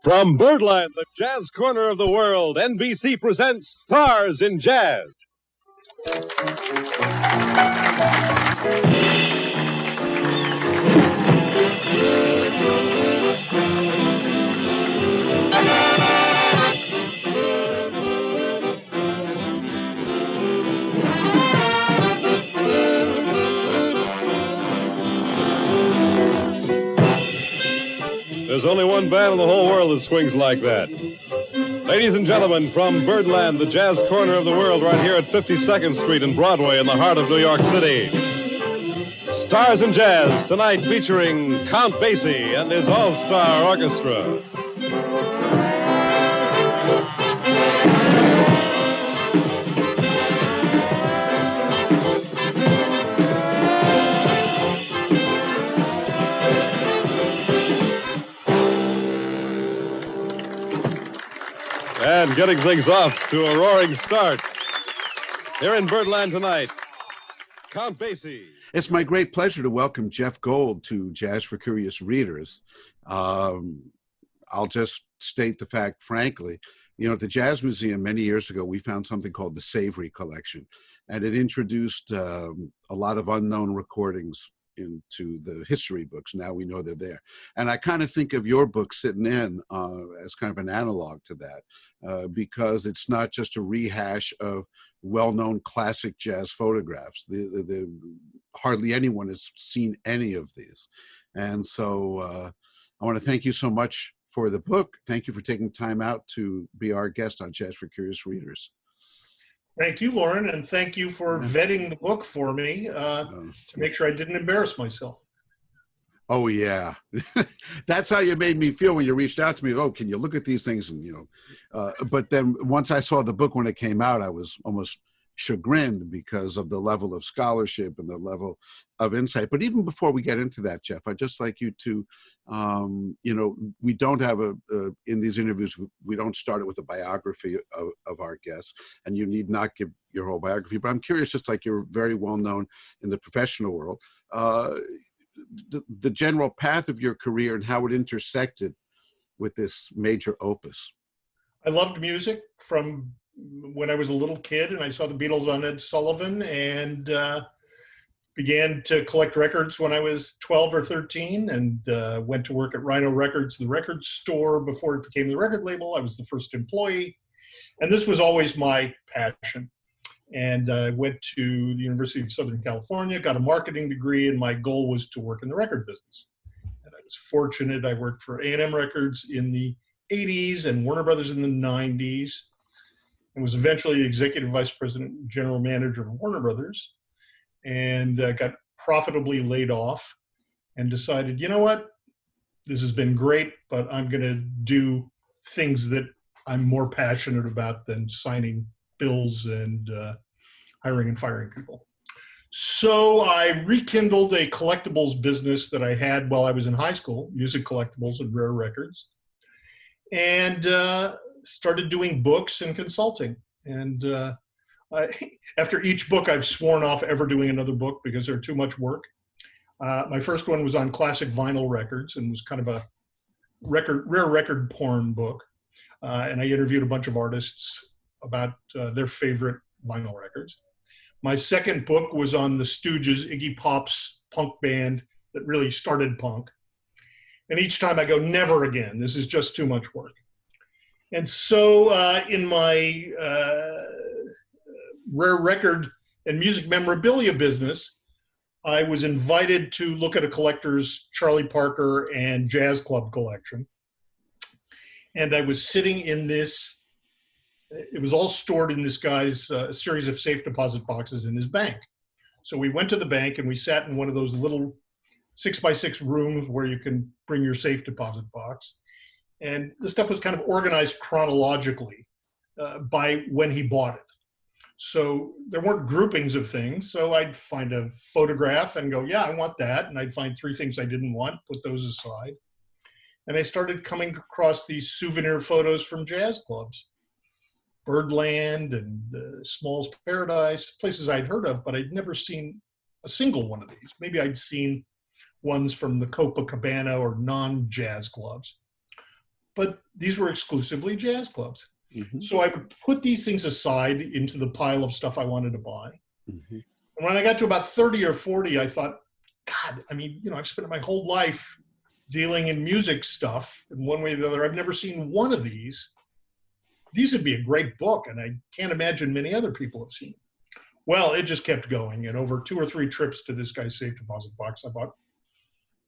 From Birdland, the jazz corner of the world, NBC presents Stars in Jazz. There's only one band in the whole world that swings like that. Ladies and gentlemen, from Birdland, the jazz corner of the world, right here at 52nd Street and Broadway in the heart of New York City. Stars in Jazz, tonight featuring Count Basie and his all-star orchestra. And getting things off to a roaring start. Here in Birdland tonight, Count Basie. It's my great pleasure to welcome Jeff Gold to Jazz for Curious Readers. I'll just state the fact, frankly. You know, at the Jazz Museum many years ago, we found something called the Savory Collection, and it introduced a lot of unknown recordings into the history books. Now we know they're there. And I kind of think of your book, Sittin as kind of an analog to that, because it's not just a rehash of well-known classic jazz photographs. Hardly anyone has seen any of these. And so I want to thank you so much for the book. Thank you for taking time out to be our guest on Jazz for Curious Readers. Thank you, Lauren, and thank you for vetting the book for me to make sure I didn't embarrass myself. Oh, yeah. That's how you made me feel when you reached out to me. Oh, can you look at these things? And, but then once I saw the book when it came out, I was almost chagrined because of the level of scholarship and the level of insight. But even before we get into that, Jeff, I'd just like you to, we don't have in these interviews, we don't start it with a biography of our guests, and you need not give your whole biography. But I'm curious, just like you're very well known in the professional world, the general path of your career and how it intersected with this major opus. I loved music from when I was a little kid, and I saw the Beatles on Ed Sullivan, and began to collect records when I was 12 or 13, and went to work at Rhino Records, the record store, before it became the record label. I was the first employee, and this was always my passion. And I went to the University of Southern California, got a marketing degree, and my goal was to work in the record business. And I was fortunate. I worked for A&M Records in the 80s and Warner Brothers in the 90s, and was eventually the executive vice president and general manager of Warner Brothers, and got profitably laid off and decided, you know what, this has been great, but I'm going to do things that I'm more passionate about than signing bills and hiring and firing people. So I rekindled a collectibles business that I had while I was in high school, music collectibles and rare records, and started doing books and consulting. And after each book, I've sworn off ever doing another book because they're too much work. My first one was on classic vinyl records and was kind of a rare record porn book. And I interviewed a bunch of artists about their favorite vinyl records. My second book was on the Stooges, Iggy Pop's punk band that really started punk. And each time I go, never again. This is just too much work. And so in my rare record and music memorabilia business, I was invited to look at a collector's Charlie Parker and jazz club collection. And I was sitting in this, it was all stored in this guy's series of safe deposit boxes in his bank. So we went to the bank and we sat in one of those little 6x6 rooms where you can bring your safe deposit box. And the stuff was kind of organized chronologically by when he bought it. So there weren't groupings of things. So I'd find a photograph and go, yeah, I want that. And I'd find 3 things I didn't want, put those aside. And I started coming across these souvenir photos from jazz clubs. Birdland and Small's Paradise, places I'd heard of, but I'd never seen a single one of these. Maybe I'd seen ones from the Copacabana or non-jazz clubs. but these were exclusively jazz clubs. Mm-hmm. So I would put these things aside into the pile of stuff I wanted to buy. Mm-hmm. And when I got to about 30 or 40, I thought, God, I mean, I've spent my whole life dealing in music stuff in one way or the other. I've never seen one of these. These would be a great book, and I can't imagine many other people have seen it. Well, it just kept going. And over 2 or 3 trips to this guy's safe deposit box, I bought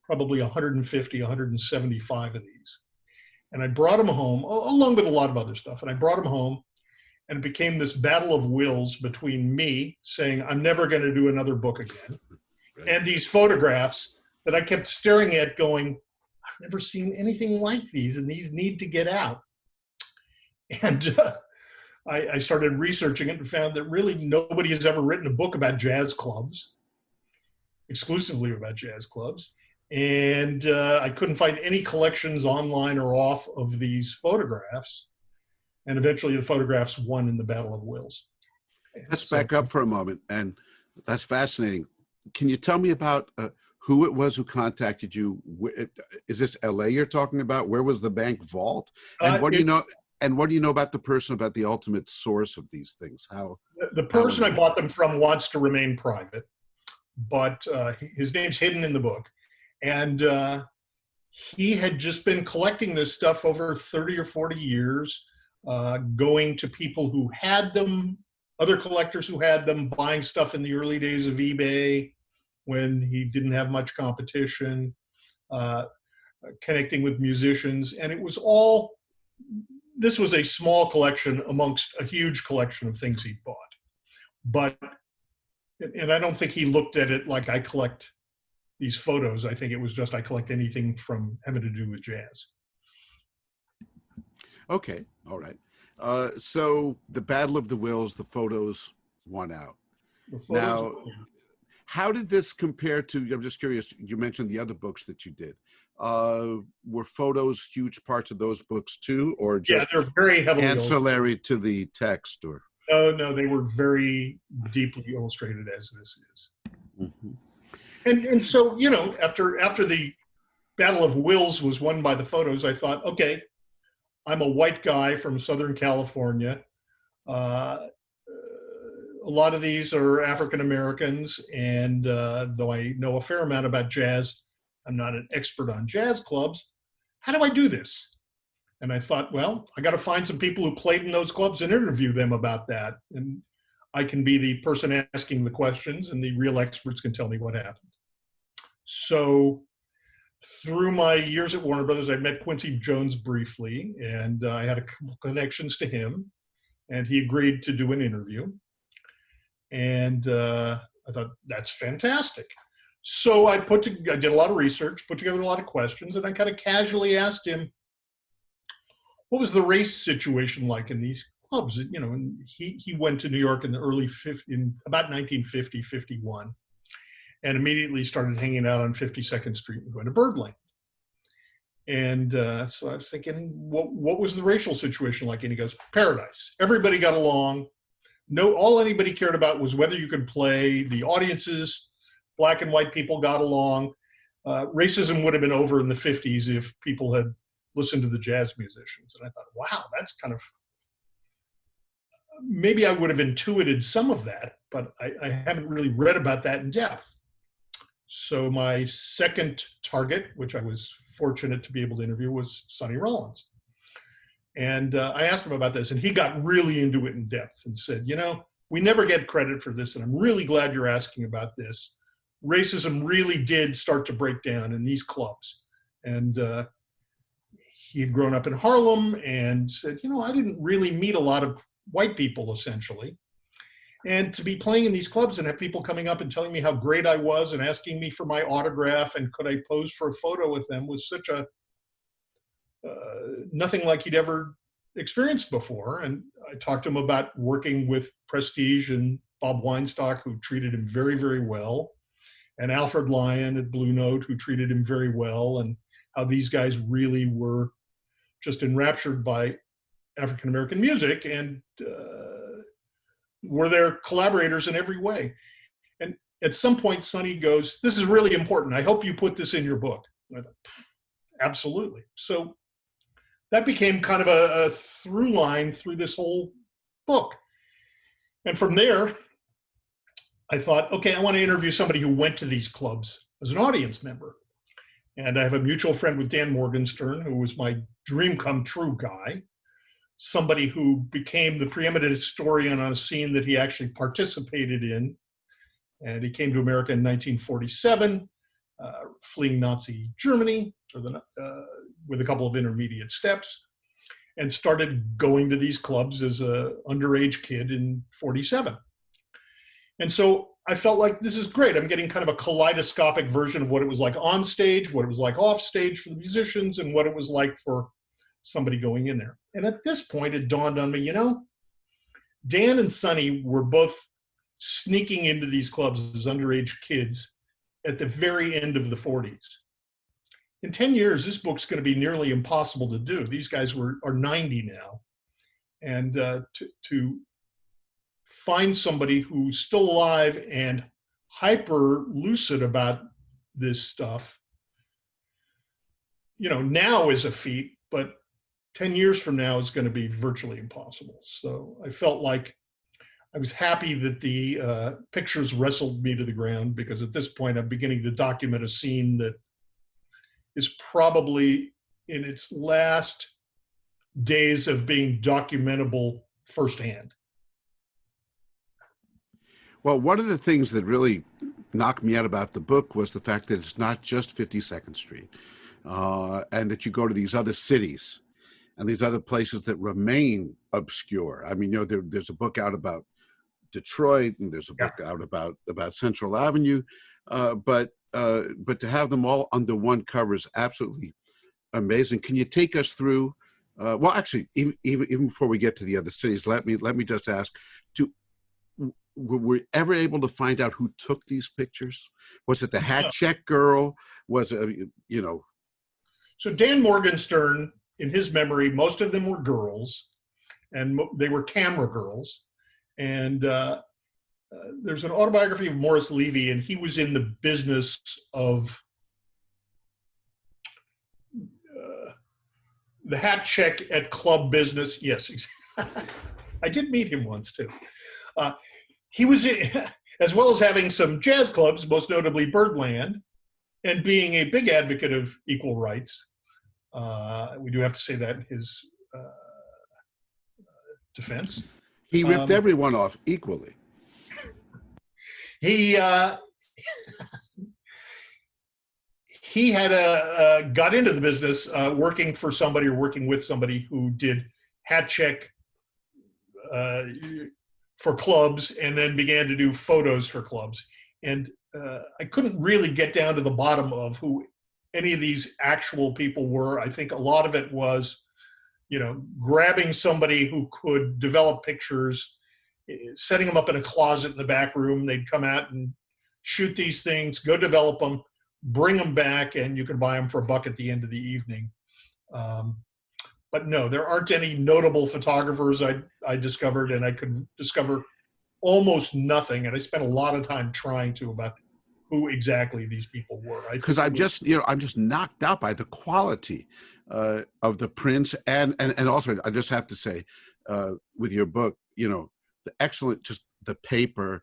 probably 150, 175 of these. And I brought them home, along with a lot of other stuff. And I brought them home, and it became this battle of wills between me saying, I'm never going to do another book again, right, and these photographs that I kept staring at going, I've never seen anything like these, and these need to get out. And I started researching it and found that really nobody has ever written a book about jazz clubs, exclusively about jazz clubs. And I couldn't find any collections online or off of these photographs. And eventually the photographs won in the Battle of Wills. Let's back up for a moment. And that's fascinating. Can you tell me about who it was who contacted you? Is this LA you're talking about? Where was the bank vault? And what do you know? And what do you know about the person, about the ultimate source of these things? How the person I bought them from wants to remain private, but his name's hidden in the book. And he had just been collecting this stuff over 30 or 40 years, going to people who had them, other collectors who had them, buying stuff in the early days of eBay when he didn't have much competition, connecting with musicians. And it was all, this was a small collection amongst a huge collection of things he'd bought. But, and I don't think he looked at it like I collect these photos. I think it was just I collect anything from having to do with jazz. Okay, all right. So the Battle of the Wills, the photos won out. Now, how did this compare to, I'm just curious, you mentioned the other books that you did. Were photos huge parts of those books too, or just they're very heavily ancillary illustrated to the text? Or no, they were very deeply illustrated, as this is. Mm-hmm. And so, after the Battle of Wills was won by the photos, I thought, okay, I'm a white guy from Southern California. A lot of these are African Americans, and though I know a fair amount about jazz, I'm not an expert on jazz clubs. How do I do this? And I thought, well, I got to find some people who played in those clubs and interview them about that. And I can be the person asking the questions, and the real experts can tell me what happened. So through my years at Warner Brothers, I met Quincy Jones briefly, and I had a couple connections to him, and he agreed to do an interview. And I thought, that's fantastic. So I did a lot of research, put together a lot of questions, and I kind of casually asked him, what was the race situation like in these clubs? And he went to New York in the in about 1950, 51, and immediately started hanging out on 52nd Street and going to Birdland. And so I was thinking, what was the racial situation like? And he goes, paradise. Everybody got along. All anybody cared about was whether you could play. The audiences, black and white people, got along. Racism would have been over in the 50s if people had listened to the jazz musicians. And I thought, wow, that's kind of, maybe I would have intuited some of that, but I haven't really read about that in depth. So my second target, which I was fortunate to be able to interview, was Sonny Rollins. And I asked him about this, and he got really into it in depth and said, we never get credit for this, and I'm really glad you're asking about this. Racism really did start to break down in these clubs. And he had grown up in Harlem and said, I didn't really meet a lot of white people, essentially. And to be playing in these clubs and have people coming up and telling me how great I was and asking me for my autograph and could I pose for a photo with them was such a nothing like he'd ever experienced before. And I talked to him about working with Prestige and Bob Weinstock, who treated him very, very well, and Alfred Lyon at Blue Note, who treated him very well, and how these guys really were just enraptured by African-American music and were their collaborators in every way. And at some point, Sonny goes, this is really important. I hope you put this in your book. And I thought, absolutely. So that became kind of a through line through this whole book. And from there, I thought, okay, I want to interview somebody who went to these clubs as an audience member. And I have a mutual friend with Dan Morgenstern, who was my dream come true guy, somebody who became the preeminent historian on a scene that he actually participated in. And he came to America in 1947, fleeing Nazi Germany with a couple of intermediate steps, and started going to these clubs as an underage kid in 47. And so I felt like this is great. I'm getting kind of a kaleidoscopic version of what it was like on stage, what it was like off stage for the musicians, and what it was like for somebody going in there. And at this point, it dawned on me, you know, Dan and Sonny were both sneaking into these clubs as underage kids at the very end of the 40s. In 10 years, this book's going to be nearly impossible to do. These guys are 90 now. And to find somebody who's still alive and hyper lucid about this stuff, you know, now is a feat, but 10 years from now is going to be virtually impossible. So I felt like I was happy that the pictures wrestled me to the ground, because at this point I'm beginning to document a scene that is probably in its last days of being documentable firsthand. Well, one of the things that really knocked me out about the book was the fact that it's not just 52nd Street, and that you go to these other cities and these other places that remain obscure. I mean, you know, there's a book out about Detroit, and there's a book out about Central Avenue, but to have them all under one cover is absolutely amazing. Can you take us through? Well, actually, even before we get to the other cities, let me just ask: were we ever able to find out who took these pictures? Was it the hat check girl? Was it, you know? So Dan Morgenstern, in his memory, most of them were girls, and they were camera girls. And there's an autobiography of Morris Levy, and he was in the business of the hat check at club business. Yes, I did meet him once too. He was, as well as having some jazz clubs, most notably Birdland, and being a big advocate of equal rights. We do have to say that in his defense. He ripped everyone off equally. He had got into the business working for somebody or working with somebody who did hat check for clubs, and then began to do photos for clubs. And I couldn't really get down to the bottom of who any of these actual people were. I think a lot of it was, you know, grabbing somebody who could develop pictures, setting them up in a closet in the back room. They'd come out and shoot these things, go develop them, bring them back, and you could buy them for $1 at the end of the evening. But no, there aren't any notable photographers I discovered, and I could discover almost nothing. And I spent a lot of time trying to about who exactly these people were. Because I'm just knocked out by the quality of the prints, and also I just have to say, with your book, you know, the excellent, just the paper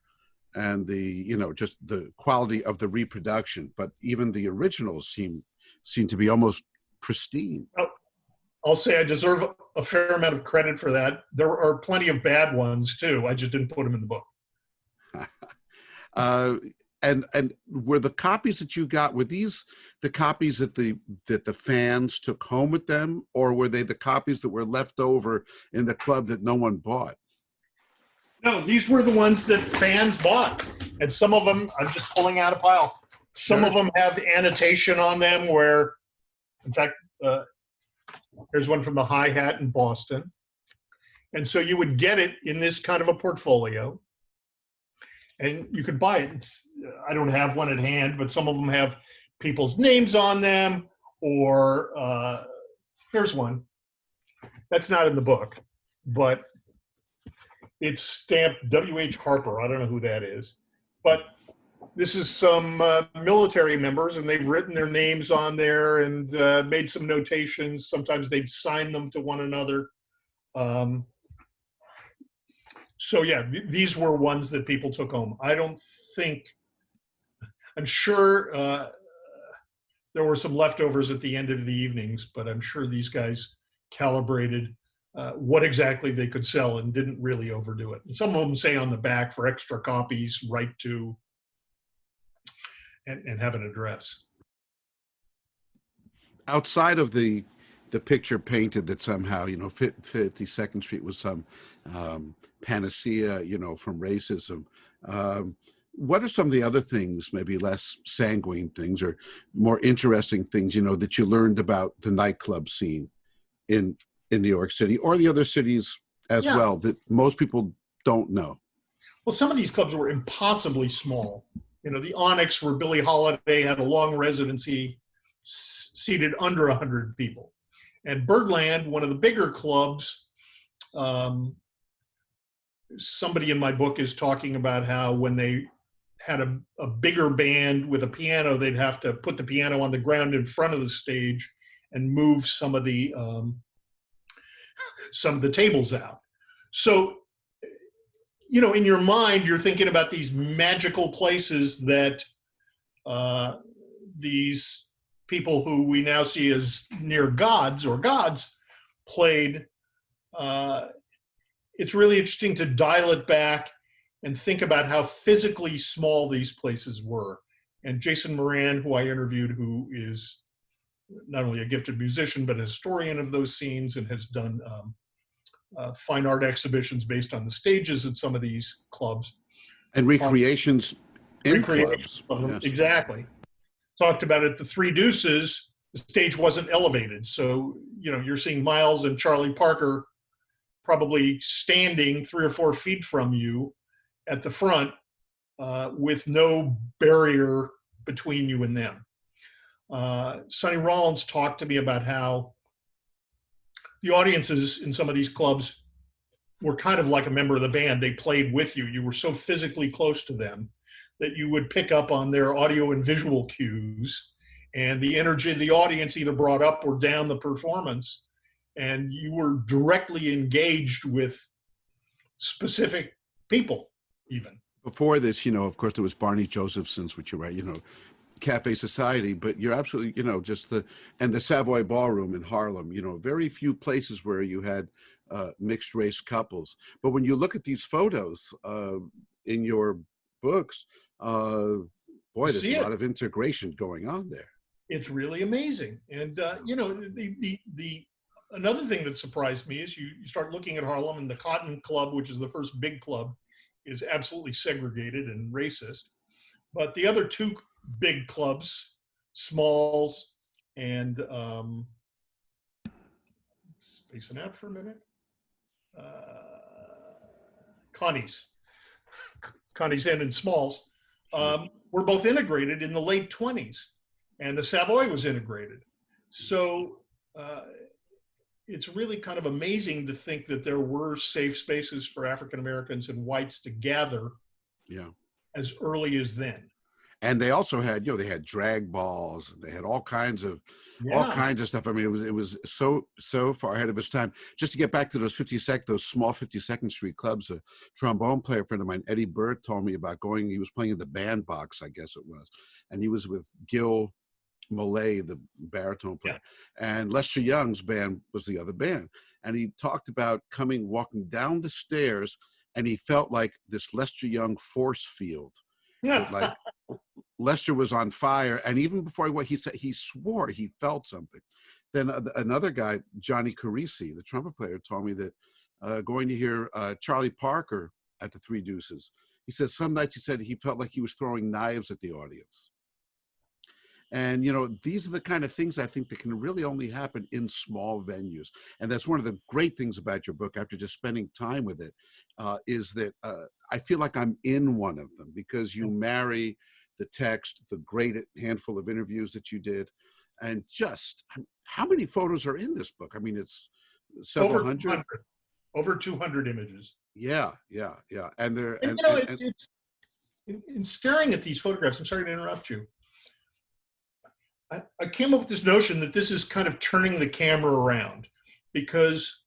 and the, you know, just the quality of the reproduction, but even the originals seem to be almost pristine. I'll say I deserve a fair amount of credit for that. There are plenty of bad ones too. I just didn't put them in the book. And were the copies that you got, were these the copies that the fans took home with them, or were they the copies that were left over in the club that no one bought? No, these were the ones that fans bought. And some of them, I'm just pulling out a pile. Some of them have annotation on them where, in fact, here's one from the Hi-Hat in Boston. And so you would get it in this kind of a portfolio, and you could buy it. I don't have one at hand, but some of them have people's names on them, or here's one. That's not in the book, but it's stamped W.H. Harper. I don't know who that is. But This is some military members, and they've written their names on there and made some notations. Sometimes they'd sign them to one another. Um, so yeah, these were ones that people took home. I'm sure there were some leftovers at the end of the evenings, but I'm sure these guys calibrated what exactly they could sell and didn't really overdo it. And some of them say on the back for extra copies, write to and have an address. Outside of the picture painted that somehow, 52nd Street was some panacea, from racism. What are some of the other things, maybe less sanguine things or more interesting things, that you learned about the nightclub scene in New York City or the other cities as well that most people don't know? Well, some of these clubs were impossibly small. The Onyx, where Billie Holiday had a long residency, seated under 100 people. And Birdland, one of the bigger clubs, somebody in my book is talking about how when they had a bigger band with a piano, they'd have to put the piano on the ground in front of the stage and move some of the tables out. So, in your mind, you're thinking about these magical places that these people who we now see as near gods played. It's really interesting to dial it back and think about how physically small these places were. And Jason Moran, who I interviewed, who is not only a gifted musician, but a historian of those scenes and has done fine art exhibitions based on the stages at some of these clubs. And recreations in clubs. Yes. Exactly. Talked about at the Three Deuces, the stage wasn't elevated. So, you're seeing Miles and Charlie Parker probably standing 3 or 4 feet from you at the front with no barrier between you and them. Sonny Rollins talked to me about how the audiences in some of these clubs were kind of like a member of the band. They played with you. You were so physically close to them that you would pick up on their audio and visual cues, and the energy of the audience either brought up or down the performance, and you were directly engaged with specific people even. Before this, of course, there was Barney Josephson's, which you're right, Cafe Society, but you're absolutely, and the Savoy Ballroom in Harlem, very few places where you had mixed race couples. But when you look at these photos in your books, boy, there's a lot of integration going on there. It's really amazing. And, the another thing that surprised me is you start looking at Harlem, and the Cotton Club, which is the first big club, is absolutely segregated and racist. But the other 2 big clubs, Smalls and spacing out for a minute, Connie's Inn and Smalls, were both integrated in the late 20s, and the Savoy was integrated. So it's really kind of amazing to think that there were safe spaces for African Americans and whites to gather as early as then. And they also had, they had drag balls. They had all kinds of stuff. I mean, it was so far ahead of its time. Just to get back to those small 52nd Street clubs, a trombone player friend of mine, Eddie Burt, told me about going. He was playing in the bandbox, I guess it was, and he was with Gil Mollet, the baritone player, and Lester Young's band was the other band. And he talked about walking down the stairs, and he felt like this Lester Young force field. Like Lester was on fire, and even before he went, he said he swore he felt something. Then another guy, Johnny Carisi, the trumpet player, told me that going to hear Charlie Parker at the Three Deuces, he said some nights he said he felt like he was throwing knives at the audience. And, these are the kind of things I think that can really only happen in small venues. And that's one of the great things about your book, after just spending time with it, is that I feel like I'm in one of them, because you marry the text, the great handful of interviews that you did, and just how many photos are in this book? I mean, it's several hundred. Over 200 images. Yeah. And in staring at these photographs, I'm sorry to interrupt you. I came up with this notion that this is kind of turning the camera around, because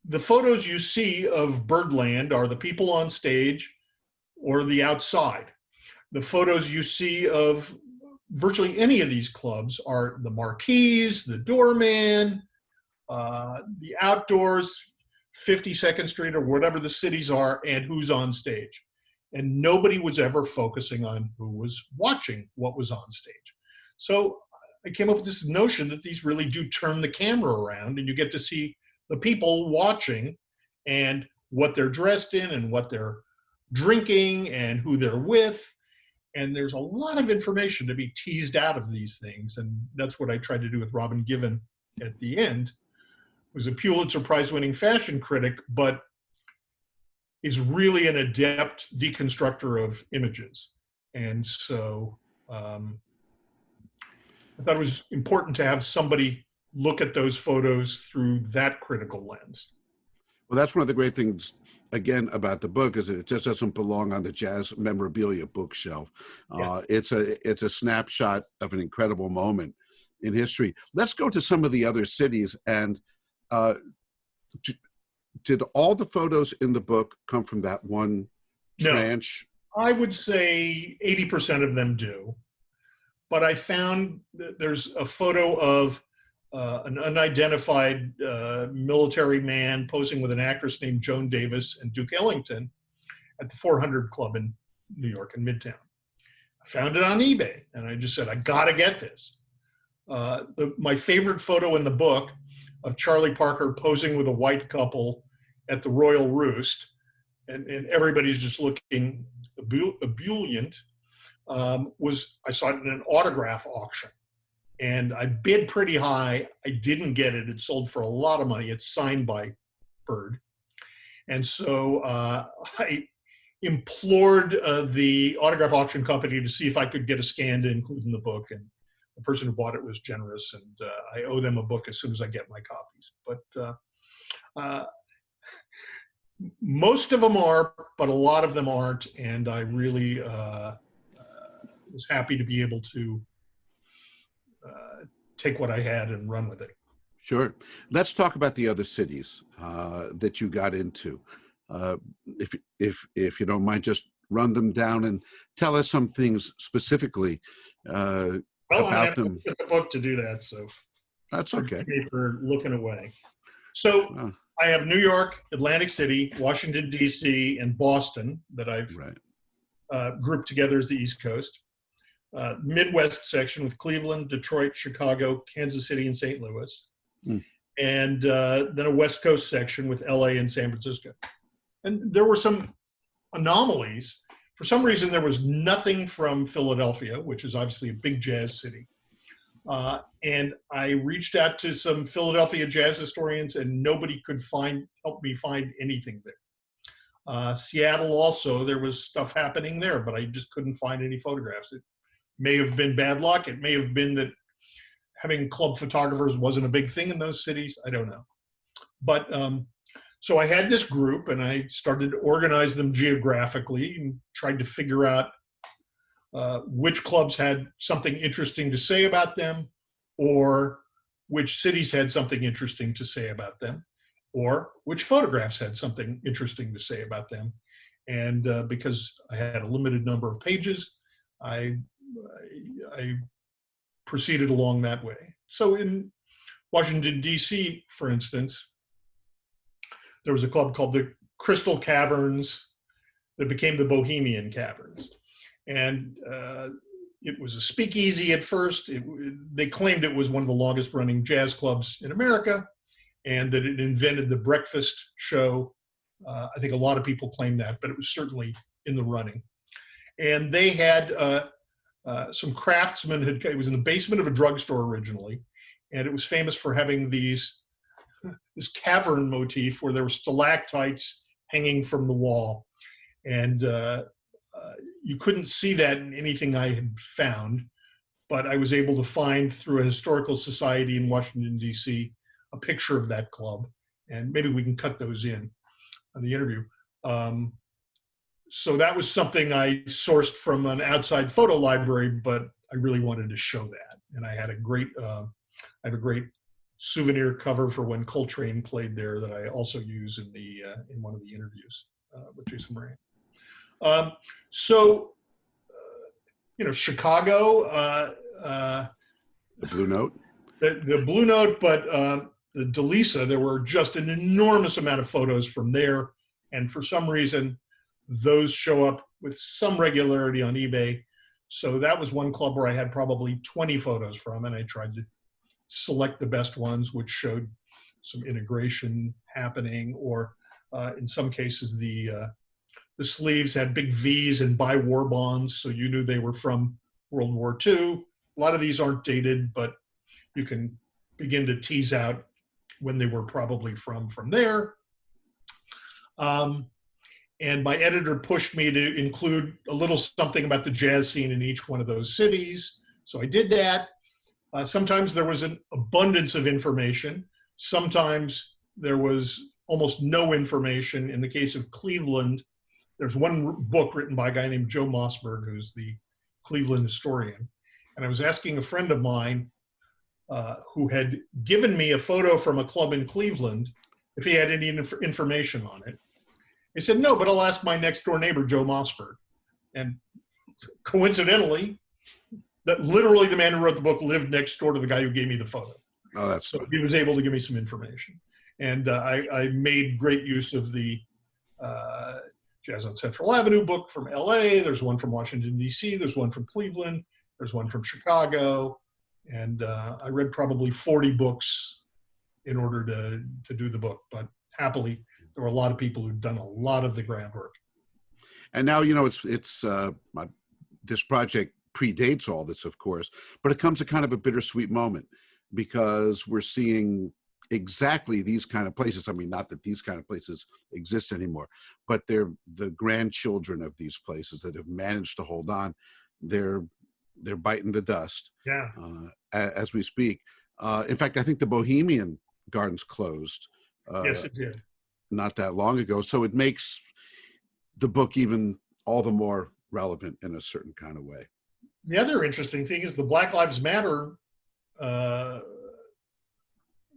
the photos you see of Birdland are the people on stage or the outside. The photos you see of virtually any of these clubs are the marquees, the doorman, the outdoors, 52nd Street or whatever the cities are, and who's on stage. And nobody was ever focusing on who was watching what was on stage. So I came up with this notion that these really do turn the camera around, and you get to see the people watching and what they're dressed in and what they're drinking and who they're with. And there's a lot of information to be teased out of these things. And that's what I tried to do with Robin Given at the end, who's a Pulitzer Prize winning fashion critic, but is really an adept deconstructor of images. And so I thought it was important to have somebody look at those photos through that critical lens. Well, that's one of the great things, again, about the book, is that it just doesn't belong on the jazz memorabilia bookshelf. Yeah. It's a snapshot of an incredible moment in history. Let's go to some of the other cities. And did all the photos in the book come from that one tranche? No, I would say 80% of them do. But I found that there's a photo of an unidentified military man posing with an actress named Joan Davis and Duke Ellington at the 400 Club in New York in Midtown. I found it on eBay, and I just said, I gotta get this. My favorite photo in the book of Charlie Parker posing with a white couple at the Royal Roost, and everybody's just looking ebullient, I saw it in an autograph auction. And I bid pretty high. I didn't get it. It sold for a lot of money. It's signed by Bird. And so I implored the autograph auction company to see if I could get a scan to include in the book. And the person who bought it was generous. And I owe them a book as soon as I get my copies. But most of them are, but a lot of them aren't. And I really was happy to be able to take what I had and run with it. Sure. Let's talk about the other cities that you got into. If you don't mind, just run them down and tell us some things specifically about them. I have the book to do that, so that's okay. Forgive me for looking away. So I have New York, Atlantic City, Washington D.C., and Boston that I've grouped together as the East Coast. Midwest section with Cleveland, Detroit, Chicago, Kansas City, and St. Louis. And then a West Coast section with LA and San Francisco. And there were some anomalies. For some reason, there was nothing from Philadelphia, which is obviously a big jazz city. And I reached out to some Philadelphia jazz historians, and nobody could help me find anything there. Seattle also, there was stuff happening there, but I just couldn't find any photographs. It may have been bad luck. It may have been that having club photographers wasn't a big thing in those cities. I don't know. But so I had this group, and I started to organize them geographically and tried to figure out which clubs had something interesting to say about them, or which cities had something interesting to say about them, or which photographs had something interesting to say about them. And because I had a limited number of pages, I proceeded along that way. So in Washington, D.C., for instance, there was a club called the Crystal Caverns that became the Bohemian Caverns. And it was a speakeasy at first. They claimed it was one of the longest running jazz clubs in America, and that it invented the breakfast show. I think a lot of people claim that, but it was certainly in the running. And they had some craftsmen, it was in the basement of a drugstore originally, and it was famous for having this cavern motif where there were stalactites hanging from the wall. And you couldn't see that in anything I had found, but I was able to find through a historical society in Washington, D.C., a picture of that club. And maybe we can cut those in on the interview. so that was something I sourced from an outside photo library, but I really wanted to show that. And I had I have a great souvenir cover for when Coltrane played there that I also use in in one of the interviews with Jason Moran. So, Chicago, The Blue Note. the Blue Note, but the DeLisa, there were just an enormous amount of photos from there. And for some reason, those show up with some regularity on eBay. So that was one club where I had probably 20 photos from, and I tried to select the best ones, which showed some integration happening, or in some cases, the sleeves had big V's and bi-war bonds, so you knew they were from World War II. A lot of these aren't dated, but you can begin to tease out when they were probably from there. And my editor pushed me to include a little something about the jazz scene in each one of those cities. So I did that. Sometimes there was an abundance of information. Sometimes there was almost no information. In the case of Cleveland, there's one book written by a guy named Joe Mossberg, who's the Cleveland historian. And I was asking a friend of mine who had given me a photo from a club in Cleveland if he had any information on it. He said, no, but I'll ask my next door neighbor, Joe Mossberg. And coincidentally, that literally the man who wrote the book lived next door to the guy who gave me the photo. Oh, that's so funny. He was able to give me some information. And I made great use of the Jazz on Central Avenue book from LA. There's one from Washington, D.C. There's one from Cleveland. There's one from Chicago. And I read probably 40 books in order to do the book. But happily, there were a lot of people who'd done a lot of the groundwork. And now, it's this project predates all this, of course, but it comes at kind of a bittersweet moment because we're seeing exactly these kind of places. I mean, not that these kind of places exist anymore, but they're the grandchildren of these places that have managed to hold on. They're biting the dust. Yeah. As we speak. In fact, I think the Bohemian Gardens closed. Yes, it did. Not that long ago. So it makes the book even all the more relevant in a certain kind of way. The other interesting thing is the Black Lives Matter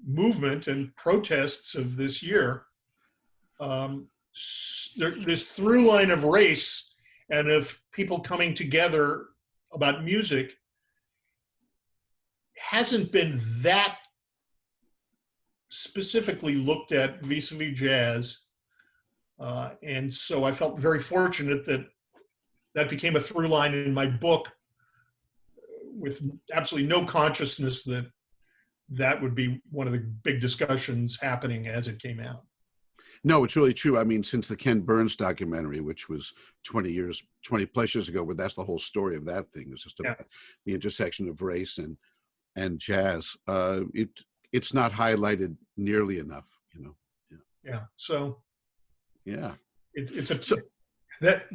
movement and protests of this year. This through line of race and of people coming together about music hasn't been that specifically looked at vis-a-vis jazz. And so I felt very fortunate that became a through line in my book with absolutely no consciousness that would be one of the big discussions happening as it came out. No, it's really true. I mean, since the Ken Burns documentary, which was 20 plus years ago, but that's the whole story of that thing. It's just about the intersection of race and jazz. It's not highlighted nearly enough, Yeah. So yeah,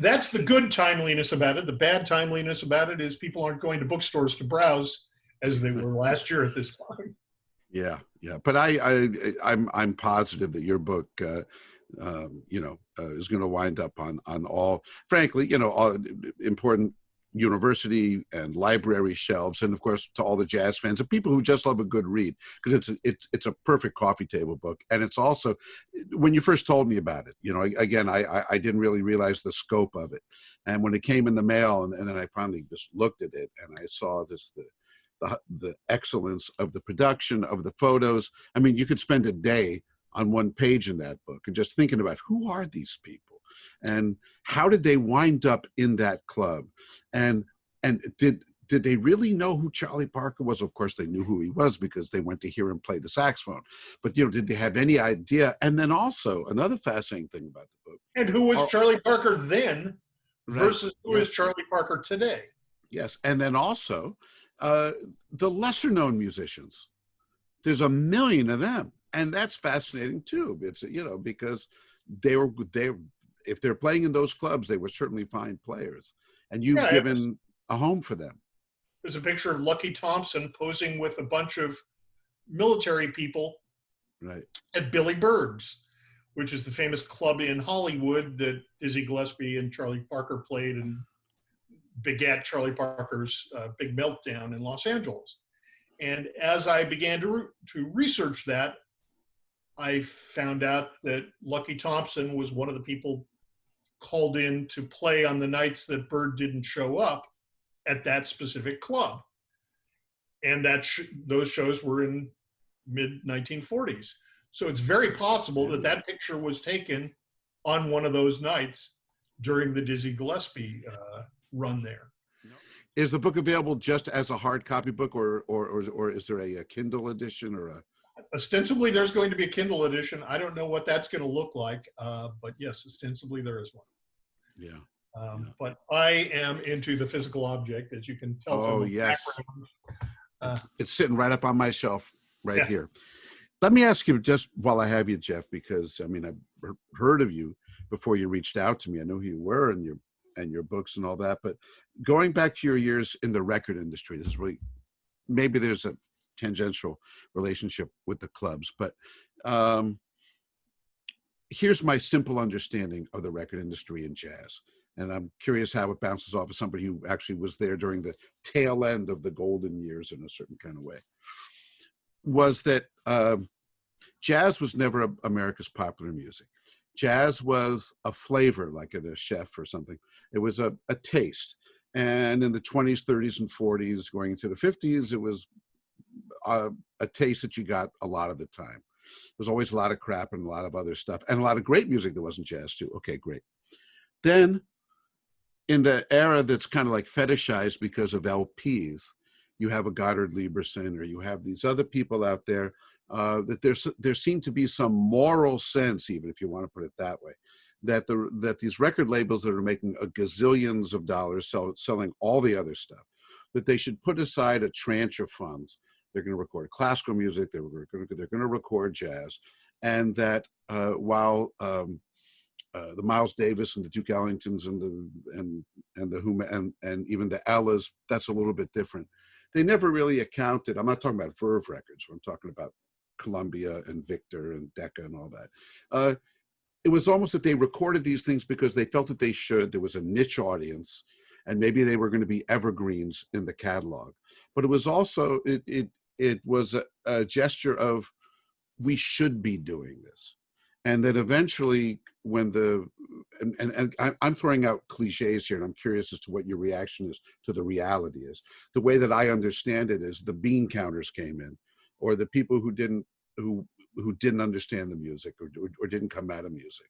that's the good timeliness about it. The bad timeliness about it is people aren't going to bookstores to browse as they were last year at this time. Yeah. But I'm positive that your book, is going to wind up on all, frankly, all important university and library shelves, and of course to all the jazz fans and people who just love a good read, because it's a perfect coffee table book. And it's also, when you first told me about it, again, I didn't really realize the scope of it, and when it came in the mail and then I finally just looked at it and I saw the excellence of the production, of the photos. I mean, you could spend a day on one page in that book and just thinking about who are these people and how did they wind up in that club, and did they really know who Charlie Parker was? Of course they knew who he was because they went to hear him play the saxophone, but did they have any idea? And then also another fascinating thing about the book, and who was Charlie Parker then versus who is Charlie Parker today. Yes. And then also the lesser known musicians, there's a million of them, and that's fascinating too. It's because they if they're playing in those clubs, they were certainly fine players, and you've given a home for them. There's a picture of Lucky Thompson posing with a bunch of military people right at Billy Bird's. which is the famous club in Hollywood that Dizzy Gillespie and Charlie Parker played and begat Charlie Parker's Big Meltdown in Los Angeles. And as I began to research that, I found out that Lucky Thompson was one of the people called in to play on the nights that Bird didn't show up at that specific club. And those shows were in mid-1940s. So it's very possible that that picture was taken on one of those nights during the Dizzy Gillespie run there. Is the book available just as a hard copy book, or is there a Kindle edition or a? Ostensibly, there's going to be a Kindle edition. I don't know what that's going to look like, but yes, ostensibly there is one. Yeah. But I am into the physical object, as you can tell. Oh, from the yes. background. It's sitting right up on my shelf right here. Let me ask you, just while I have you, Jeff, because I mean, I've heard of you before you reached out to me. I know who you were and your books and all that, but going back to your years in the record industry, this is really, maybe there's a tangential relationship with the clubs, but here's my simple understanding of the record industry in jazz. And I'm curious how it bounces off of somebody who actually was there during the tail end of the golden years in a certain kind of way. Was that jazz was never America's popular music. Jazz was a flavor, like in a chef or something. It was a taste. And in the 20s, 30s, and 40s, going into the 50s, it was a taste that you got a lot of the time. There's always a lot of crap and a lot of other stuff, and a lot of great music that wasn't jazz too. Okay, great. Then in the era that's kind of like fetishized because of LPs, you have a Goddard Lieberson, or you have these other people out there, that there seemed to be some moral sense, even if you want to put it that way, that these record labels that are making a gazillions of dollars selling all the other stuff, that they should put aside a tranche of funds. They're going to record classical music, they're going to record jazz, and that while the Miles Davis and the Duke Ellingtons and even the Ellas, that's a little bit different. They never really accounted. I'm not talking about Verve records. I'm talking about Columbia and Victor and Decca and all that. It was almost that they recorded these things because they felt that they should. There was a niche audience, and maybe they were going to be evergreens in the catalog. But it was also it was a gesture of, we should be doing this. And then eventually, when I'm throwing out cliches here, and I'm curious as to what your reaction is to the reality is. The way that I understand it is the bean counters came in, or the people who didn't understand the music or didn't come out of music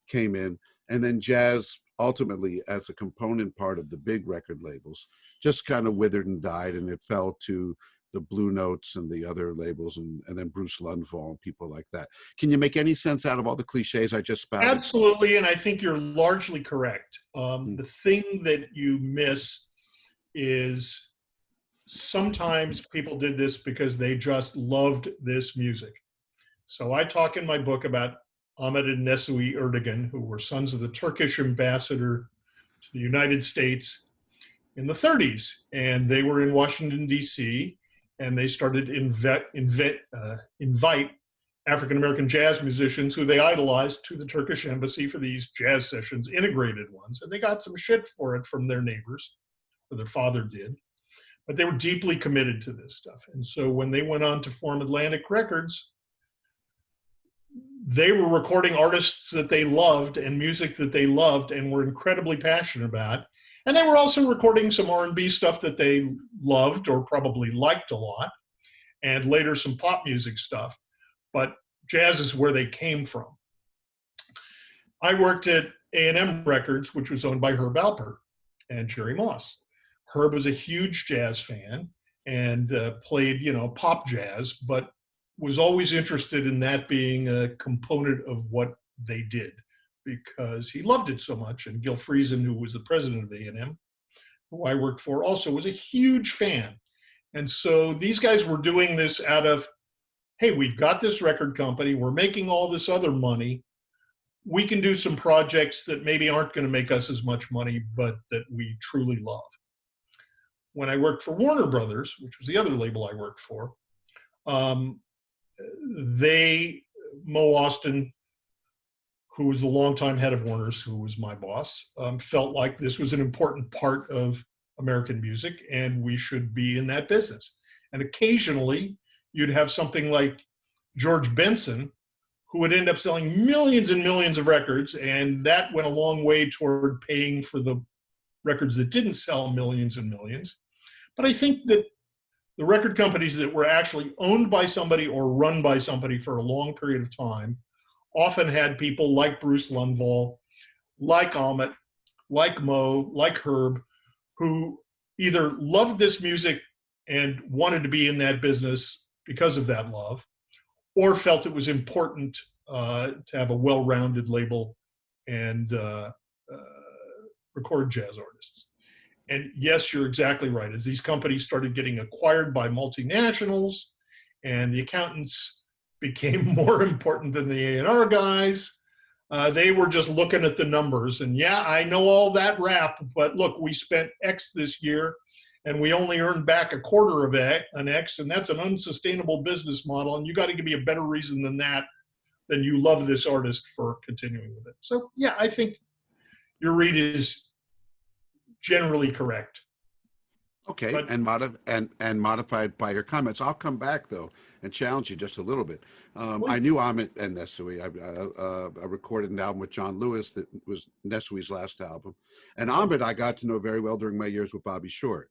came in, and then jazz ultimately, as a component part of the big record labels, just kind of withered and died, and it fell to the Blue Notes and the other labels, and then Bruce Lundvall and people like that. Can you make any sense out of all the cliches I just spouted? Absolutely, and I think you're largely correct. The thing that you miss is sometimes people did this because they just loved this music. So I talk in my book about Ahmet and Nesuhi Erdogan, who were sons of the Turkish ambassador to the United States in the 30s, and they were in Washington, D.C., and they started to invite African-American jazz musicians who they idolized to the Turkish embassy for these jazz sessions, integrated ones. And they got some shit for it from their neighbors, or their father did. But they were deeply committed to this stuff. And so when they went on to form Atlantic Records, they were recording artists that they loved and music that they loved and were incredibly passionate about. And they were also recording some R&B stuff that they loved or probably liked a lot, and later some pop music stuff. But jazz is where they came from. I worked at A&M Records, which was owned by Herb Alpert and Jerry Moss. Herb was a huge jazz fan and played, pop jazz, but was always interested in that being a component of what they did, because he loved it so much. And Gil Friesen, who was the president of A&M, who I worked for, also was a huge fan. And so these guys were doing this out of, hey, we've got this record company, we're making all this other money, we can do some projects that maybe aren't going to make us as much money, but that we truly love. When I worked for Warner Brothers, which was the other label I worked for, Mo Austin who was the longtime head of Warner's, who was my boss, felt like this was an important part of American music and we should be in that business. And occasionally you'd have something like George Benson, who would end up selling millions and millions of records, and that went a long way toward paying for the records that didn't sell millions and millions. But I think that the record companies that were actually owned by somebody or run by somebody for a long period of time often had people like Bruce Lundvall, like Ahmet, like Mo, like Herb, who either loved this music and wanted to be in that business because of that love, or felt it was important to have a well-rounded label and record jazz artists. And yes, you're exactly right. As these companies started getting acquired by multinationals and the accountants became more important than the A&R guys, they were just looking at the numbers. And yeah, I know all that rap, but look, we spent X this year and we only earned back a quarter of an X, and that's an unsustainable business model. And you got to give me a better reason than that, than you love this artist for continuing with it. So yeah, I think your read is generally correct. Okay, But, and modified by your comments. I'll come back though and challenge you just a little bit. I knew Ahmet and Nesuhi. I recorded an album with John Lewis that was Nesuhi's last album, and Ahmet I got to know very well during my years with Bobby Short.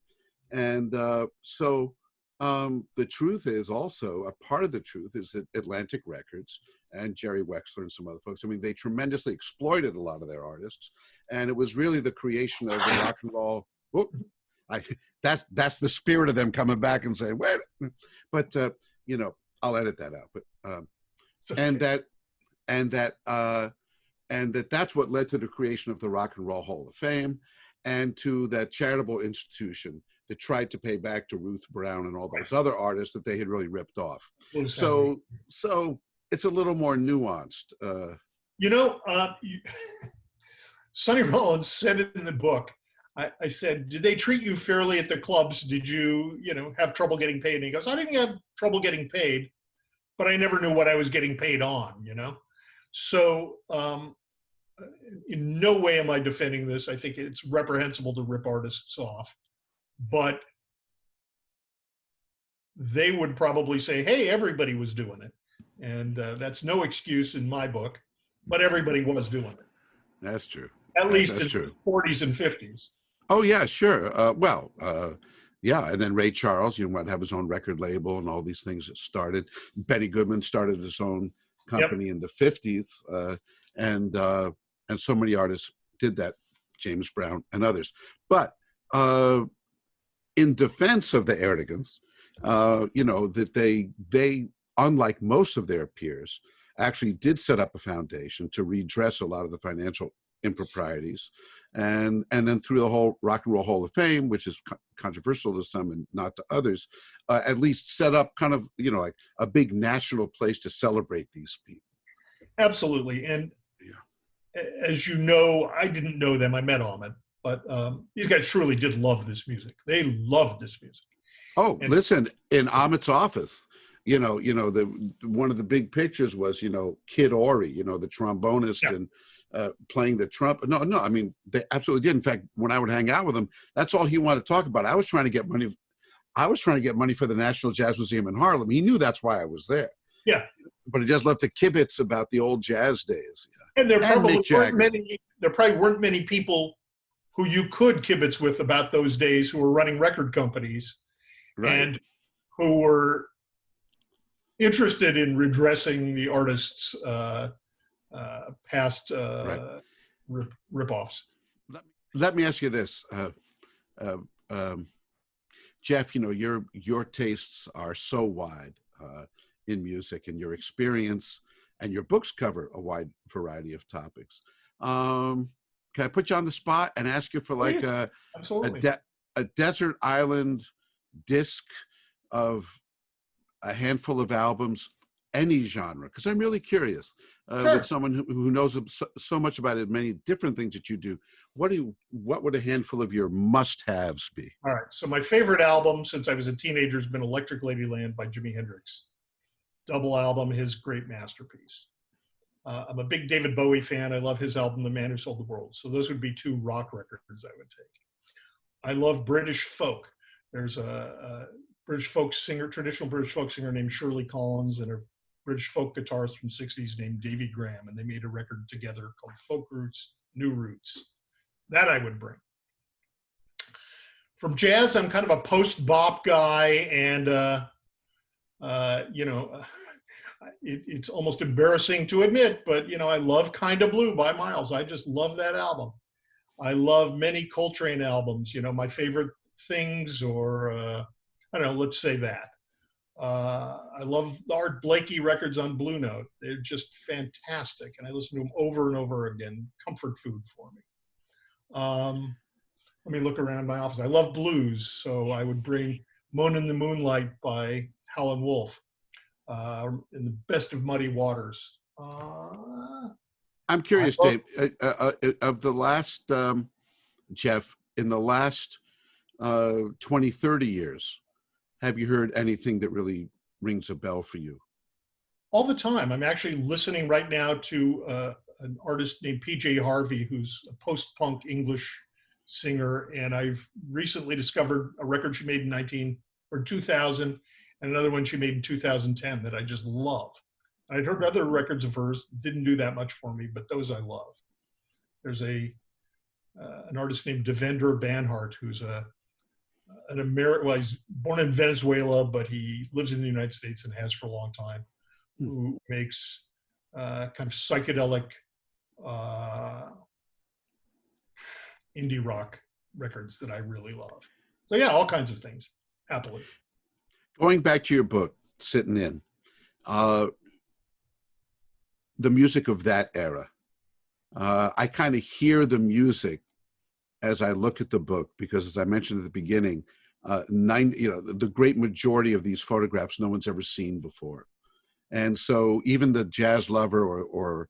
And so the truth is also, a part of the truth is that Atlantic Records and Jerry Wexler and some other folks, I mean, they tremendously exploited a lot of their artists. And it was really the creation of the rock and roll. That's the spirit of them coming back and saying, wait, but you know, I'll edit that out. But that's what led to the creation of the Rock and Roll Hall of Fame and to that charitable institution that tried to pay back to Ruth Brown and all those other artists that they had really ripped off. So it's a little more nuanced. Sonny Rollins said it in the book. I said, did they treat you fairly at the clubs? Did you, have trouble getting paid? And he goes, I didn't have trouble getting paid, but I never knew what I was getting paid on, So in no way am I defending this. I think it's reprehensible to rip artists off, but they would probably say, hey, everybody was doing it. And that's no excuse in my book, but everybody was doing it. That's true. At least in the 40s and 50s. Oh, yeah, sure. Yeah. And then Ray Charles, might have his own record label and all these things that started. Benny Goodman started his own company in the 50s. And so many artists did that, James Brown and others. But in defense of the Erdigans, that they, unlike most of their peers, actually did set up a foundation to redress a lot of the financial improprieties. And then through the whole Rock and Roll Hall of Fame, which is controversial to some and not to others, at least set up kind of, like a big national place to celebrate these people. Absolutely. And as you know, I didn't know them. I met Ahmet, but these guys truly did love this music. They loved this music. Oh, and listen, in Ahmet's office, one of the big pictures was, Kid Ory, the trombonist and playing the trumpet. No, I mean, they absolutely did. In fact, when I would hang out with him, that's all he wanted to talk about. I was trying to get money. I was trying to get money for the National Jazz Museum in Harlem. He knew that's why I was there. Yeah. But he just loved to kibitz about the old jazz days. Yeah. And there probably weren't many people who you could kibitz with about those days who were running record companies and who were interested in redressing the artists' past rip-offs. Let me ask you this, Jeff. Your tastes are so wide in music, and your experience and your books cover a wide variety of topics. Can I put you on the spot and ask you for like a desert island disc of a handful of albums, any genre? Because I'm really curious with someone who knows so much about it, many different things that you do. What would a handful of your must-haves be? All right. So my favorite album since I was a teenager has been Electric Ladyland by Jimi Hendrix. Double album, his great masterpiece. I'm a big David Bowie fan. I love his album, The Man Who Sold the World. So those would be two rock records I would take. I love British folk. There's a British folk singer, traditional British folk singer named Shirley Collins, and a British folk guitarist from the 60s named Davy Graham. And they made a record together called Folk Roots, New Roots. That I would bring. From jazz, I'm kind of a post-bop guy, and it's almost embarrassing to admit, but I love Kinda Blue by Miles. I just love that album. I love many Coltrane albums. My favorite things, or I don't know, let's say that. I love the Art Blakey records on Blue Note. They're just fantastic, and I listen to them over and over again. Comfort food for me. Let me look around my office. I love blues, so I would bring Moon in the Moonlight by Howlin' Wolf, in the Best of Muddy Waters. I'm curious, Dave, of the last, Jeff, in the last 20, 30 years, have you heard anything that really rings a bell for you? All the time. I'm actually listening right now to an artist named PJ Harvey, who's a post-punk English singer, and I've recently discovered a record she made in 2000, and another one she made in 2010 that I just love. I'd heard other records of hers, didn't do that much for me, but those I love. There's an artist named Devendra Banhart, who's an American. Well, he's born in Venezuela, but he lives in the United States and has for a long time. Who makes kind of psychedelic indie rock records that I really love. So yeah, all kinds of things, happily. Going back to your book, Sittin' In, the music of that era, I kind of hear the music as I look at the book, because as I mentioned at the beginning, the great majority of these photographs no one's ever seen before. And so even the jazz lover or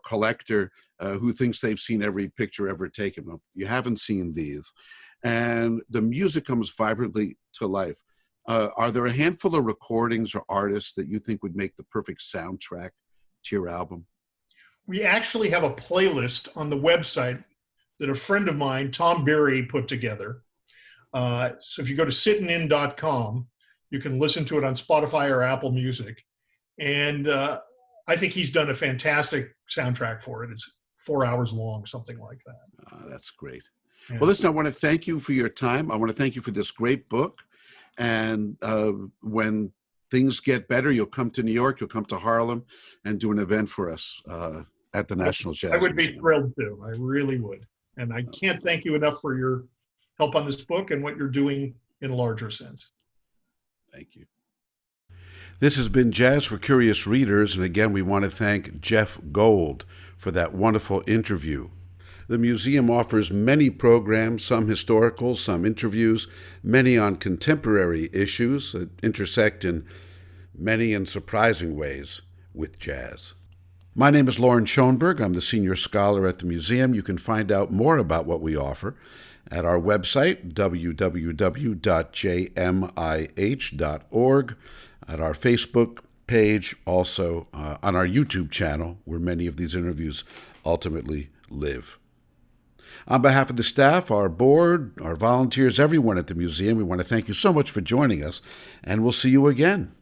collector who thinks they've seen every picture ever taken, well, you haven't seen these. And the music comes vibrantly to life. Are there a handful of recordings or artists that you think would make the perfect soundtrack to your album? We actually have a playlist on the website that a friend of mine, Tom Berry, put together. So if you go to sittin.com, you can listen to it on Spotify or Apple Music. And I think he's done a fantastic soundtrack for it. It's 4 hours long, something like that. That's great. Yeah. Well, listen, I want to thank you for your time. I want to thank you for this great book. And when things get better, you'll come to New York, you'll come to Harlem, and do an event for us at the National Jazz Museum. I would be thrilled to. I really would. And I can't thank you enough for your help on this book and what you're doing in a larger sense. Thank you. This has been Jazz for Curious Readers, and again, we want to thank Jeff Gold for that wonderful interview. The museum offers many programs, some historical, some interviews, many on contemporary issues that intersect in many and surprising ways with jazz. My name is Lauren Schoenberg. I'm the senior scholar at the museum. You can find out more about what we offer at our website, www.jmih.org, at our Facebook page, also on our YouTube channel, where many of these interviews ultimately live. On behalf of the staff, our board, our volunteers, everyone at the museum, we want to thank you so much for joining us, and we'll see you again.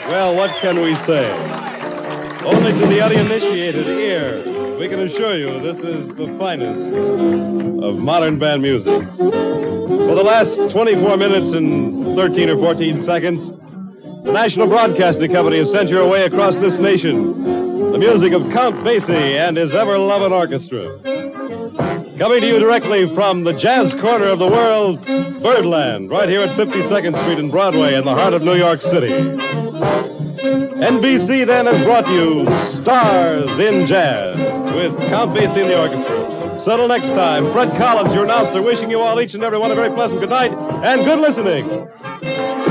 Well, what can we say? Only to the uninitiated ear, we can assure you this is the finest of modern band music. For the last 24 minutes and 13 or 14 seconds, the National Broadcasting Company has sent your way across this nation the music of Count Basie and his ever-loving orchestra. Coming to you directly from the jazz corner of the world, Birdland, right here at 52nd Street and Broadway in the heart of New York City. NBC then has brought you Stars in Jazz. with Count Basie and the orchestra. So till next time, Fred Collins, your announcer, wishing you all, each and every one, a very pleasant good night and good listening.